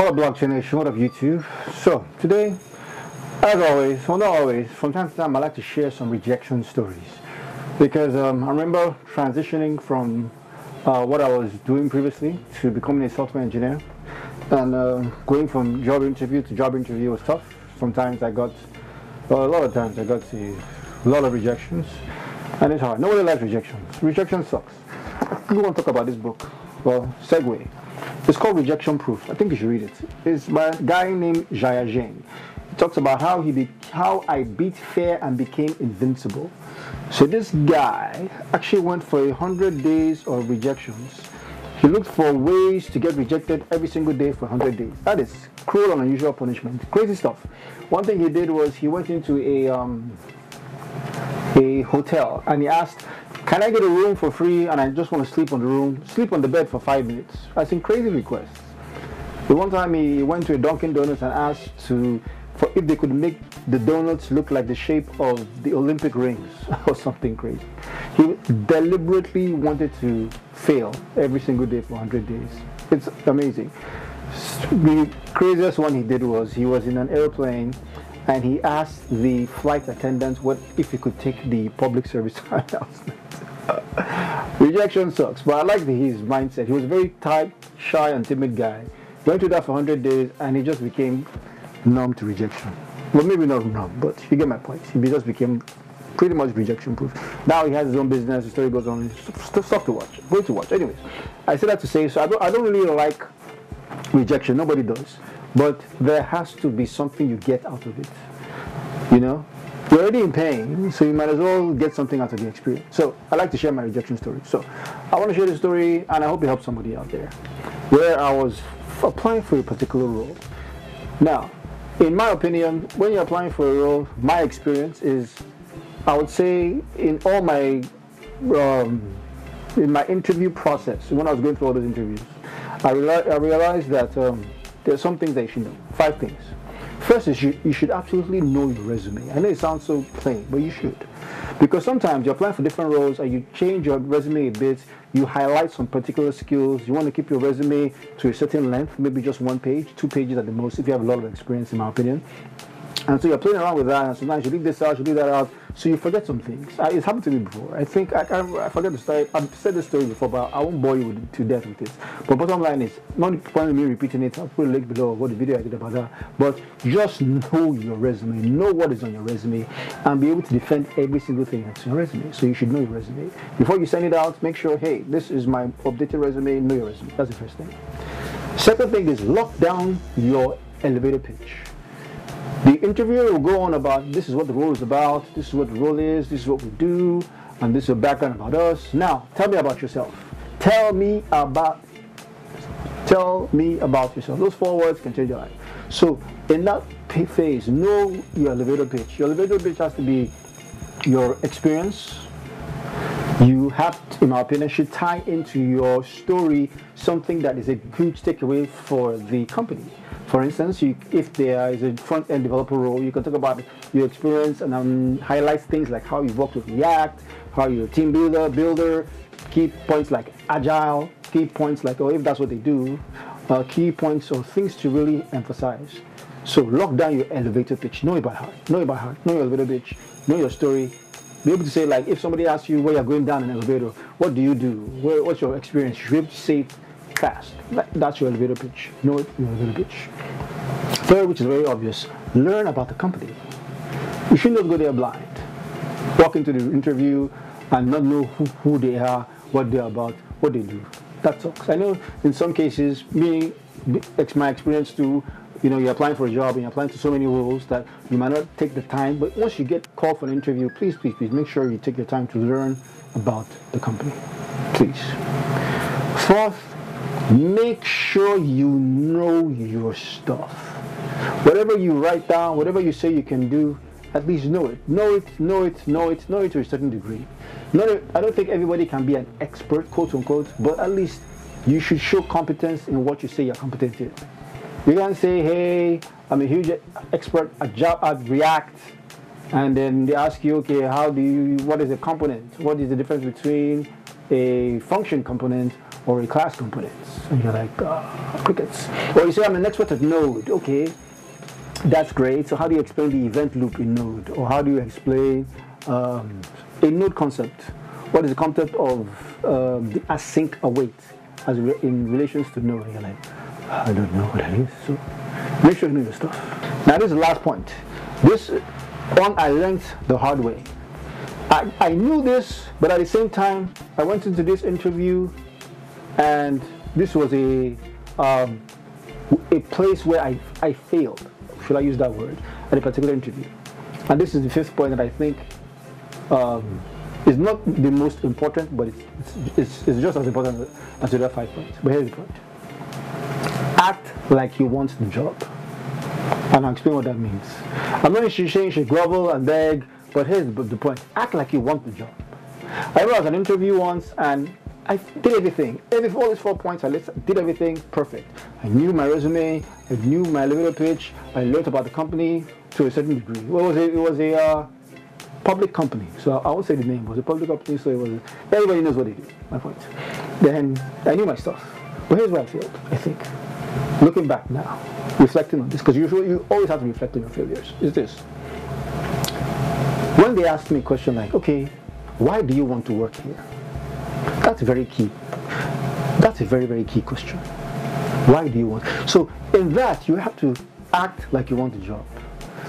What up, Blockchain Nation? What up, YouTube? So, today, as always, well, not always, from time to time, I like to share some rejection stories. Because I remember transitioning from what I was doing previously to becoming a software engineer. And going from job interview to job interview was tough. Sometimes I got, well, a lot of times I got a lot of rejections. And it's hard. Nobody likes rejections. Rejection sucks. We want to talk about this book. Well, segue. It's called Rejection Proof. I think you should read it. It's by a guy named Rejection. He talks about how I beat fear and became invincible. So this guy actually went for 100 days of rejections. He looked for ways to get rejected every single day for 100 days. That is cruel and unusual punishment. Crazy stuff. One thing he did was he went into a hotel and he asked, can I get a room for free and I just want to sleep on the bed for 5 minutes? That's a crazy request. The one time he went to a Dunkin' Donuts and asked if they could make the donuts look like the shape of the Olympic rings or something crazy. He deliberately wanted to fail every single day for 100 days. It's amazing. The craziest one he did was he was in an airplane and he asked the flight attendant if he could take the public service announcement. Rejection sucks, but I like his mindset. He was a very tight, shy, and timid guy. Went through that for 100 days, and he just became numb to rejection. Well, maybe not numb, but you get my point. He just became pretty much rejection proof. Now he has his own business. The story goes on. Stuff to watch. Great to watch. Anyways, I say that to say, so I don't really like rejection. Nobody does. But there has to be something you get out of it. You know? You're already in pain, so you might as well get something out of the experience. So I like to share my rejection story. So I want to share this story, and I hope it helps somebody out there. Where I was applying for a particular role. Now, in my opinion, when you're applying for a role, my experience is, I would say, in all my in my interview process, when I was going through all those interviews, I realized that there are some things that you should know. 5 things. First is you should absolutely know your resume. I know it sounds so plain, but you should. Because sometimes you're applying for different roles and you change your resume a bit, you highlight some particular skills, you want to keep your resume to a certain length, maybe just 1 page, 2 pages at the most, if you have a lot of experience, in my opinion. And so you're playing around with that, and sometimes you leave this out, you leave that out, so you forget some things. It's happened to me before. I think I forget the story. I've said this story before, but I won't bore you to death with it. But bottom line is, not point of me repeating it, I'll put a link below of what the video I did about that. But just know your resume, know what is on your resume, and be able to defend every single thing that's on your resume. So you should know your resume. Before you send it out, make sure, hey, this is my updated resume, know your resume. That's the first thing. Second thing is lock down your elevator pitch. The interviewer will go on about, this is what the role is about, this is what the role is, this is what we do, and this is a background about us. Now, tell me about yourself. Tell me about yourself. Those 4 words can change your life. So, in that phase, know your elevator pitch. Your elevator pitch has to be your experience. You have, in my opinion, should tie into your story something that is a huge takeaway for the company. For instance, if there is a front-end developer role, you can talk about your experience and highlight things like how you've worked with React, how you're a team builder, key points like agile, key points like, if that's what they do, key points or things to really emphasize. So lock down your elevator pitch. Know it by heart. Know your elevator pitch. Know your story. Be able to say, like, if somebody asks you where you're going down an elevator, what do you do? What's your experience? You should be able to say it fast. That's your elevator pitch. Know it, your elevator pitch. Third, which is very obvious, learn about the company. You shouldn't just go there blind. Walk into the interview and not know who they are, what they're about, what they do. That sucks. I know in some cases, my experience too, you're applying for a job and you're applying to so many roles that you might not take the time, but once you get called for an interview, please make sure you take your time to learn about the company. Please. Fourth, make sure you know your stuff. Whatever you write down, whatever you say you can do, at least know it. Know it to a certain degree. I don't think everybody can be an expert, quote unquote, but at least you should show competence in what you say you're competent in. You can't say, hey, I'm a huge expert at React, and then they ask you, okay, what is a component? What is the difference between a function component or a class components, and you're like, crickets. Or you say, I'm an expert at Node. Okay, that's great. So how do you explain the event loop in Node? Or how do you explain a Node concept? What is the concept of the async await as in relations to Node? You're like, I don't know what that is. So make sure you know your stuff. Now this is the last point. This one I learned the hard way. I knew this, but at the same time, I went into this interview, and this was a place where I failed, should I use that word, at a particular interview. And this is the fifth point that I think is not the most important, but it's just as important as the other 5 points. But here's the point. Act like you want the job. And I'll explain what that means. I'm not saying you should grovel and beg, but here's the point. Act like you want the job. I remember I was at an interview once, and I did everything. All these 4 points, I did everything perfect. I knew my resume, I knew my elevator pitch, I learned about the company to a certain degree. Well, it was a public company, so I won't say the name. It was a public company, so it was, everybody knows what they do, my point. Then I knew my stuff. But here's where I failed, I think. Looking back now, reflecting on this, because you always have to reflect on your failures, is this. When they asked me a question like, okay, why do you want to work here? That's very key. That's a very, very key question. Why do you want? So in that, you have to act like you want the job.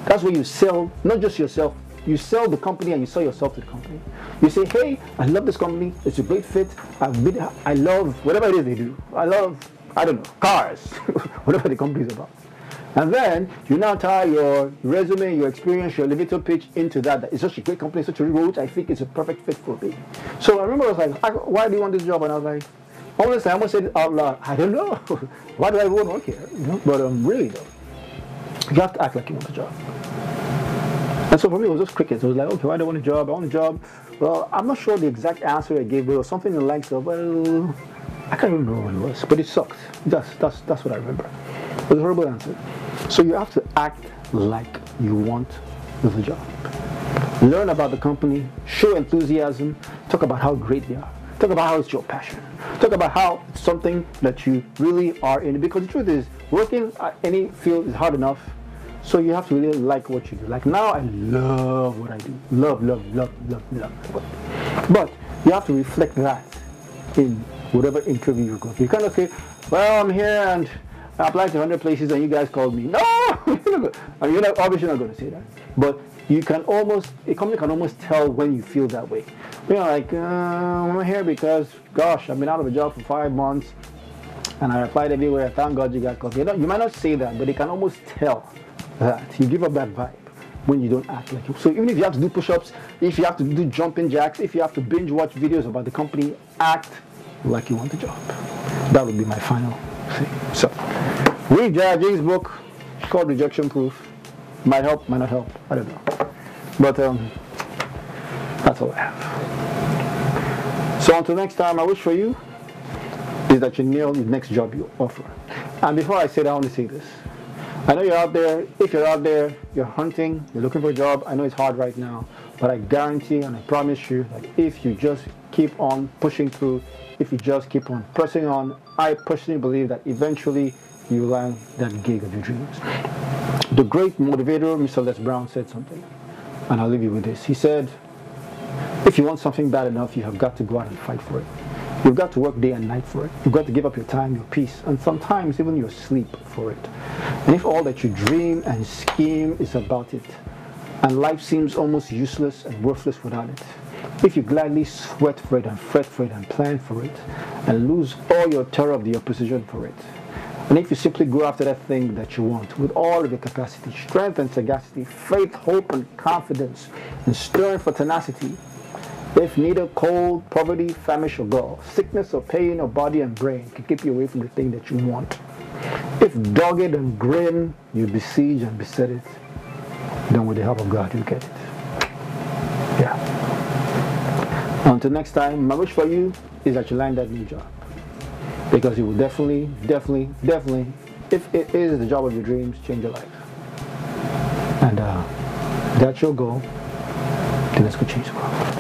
That's where you sell, not just yourself, you sell the company and you sell yourself to the company. You say, hey, I love this company, it's a great fit, I love whatever it is they do. I love, I don't know, cars, whatever the company is about. And then you now tie your resume, your experience, your elevator pitch into that. It's such a great company, such a road. I think it's a perfect fit for me. So I remember I was like, why do you want this job? And I was like, honestly, I almost said out loud, I don't know. Why do I want to work here? You know? But really though, you have to act like you want a job. And so for me, it was just crickets. It was like, okay, why do I want a job? I want a job. Well, I'm not sure the exact answer I gave, but it was something in the likes of, well, I can't even remember what it was, but it sucked. That's what I remember. It was a horrible answer. So you have to act like you want the job. Learn about the company, show enthusiasm, talk about how great they are, talk about how it's your passion, talk about how it's something that you really are in. Because the truth is, working at any field is hard enough, so you have to really like what you do. Like now, I love what I do. Love. But you have to reflect that in whatever interview you go to. You can't say, well, I'm here and I applied to 100 places and you guys called me. No! I mean, you're obviously not going to say that. But you can almost, a company can almost tell when you feel that way. You're like, I'm here because, gosh, I've been out of a job for 5 months and I applied everywhere. Thank God you got called. You might not say that, but they can almost tell that. You give up that vibe when you don't act like it. So even if you have to do push-ups, if you have to do jumping jacks, if you have to binge watch videos about the company, act like you want the job. That would be my final thing. So, read James' book called Rejection Proof. Might help, might not help. I don't know. But that's all I have. So until next time, I wish for you is that you nail the next job you offer. And before I say that, I want to say this. I know you're out there. If you're out there, you're hunting, you're looking for a job. I know it's hard right now, but I guarantee and I promise you that if you just keep on pushing through, if you just keep on pressing on, I personally believe that eventually you land that gig of your dreams. The great motivator, Mr. Les Brown, said something, and I'll leave you with this. He said, if you want something bad enough, you have got to go out and fight for it. You've got to work day and night for it. You've got to give up your time, your peace, and sometimes even your sleep for it. And if all that you dream and scheme is about it, and life seems almost useless and worthless without it, if you gladly sweat for it and fret for it and plan for it, and lose all your terror of the opposition for it, and if you simply go after that thing that you want with all of your capacity, strength and sagacity, faith, hope and confidence, and stirring for tenacity, if neither cold, poverty, famish or gall, sickness or pain or body and brain can keep you away from the thing that you want, if dogged and grim you besiege and beset it, then with the help of God you'll get it. Yeah. Until next time, my wish for you is that you land that new job. Because it will definitely, if it is the job of your dreams, change your life. And that's your goal, then let's go change the world.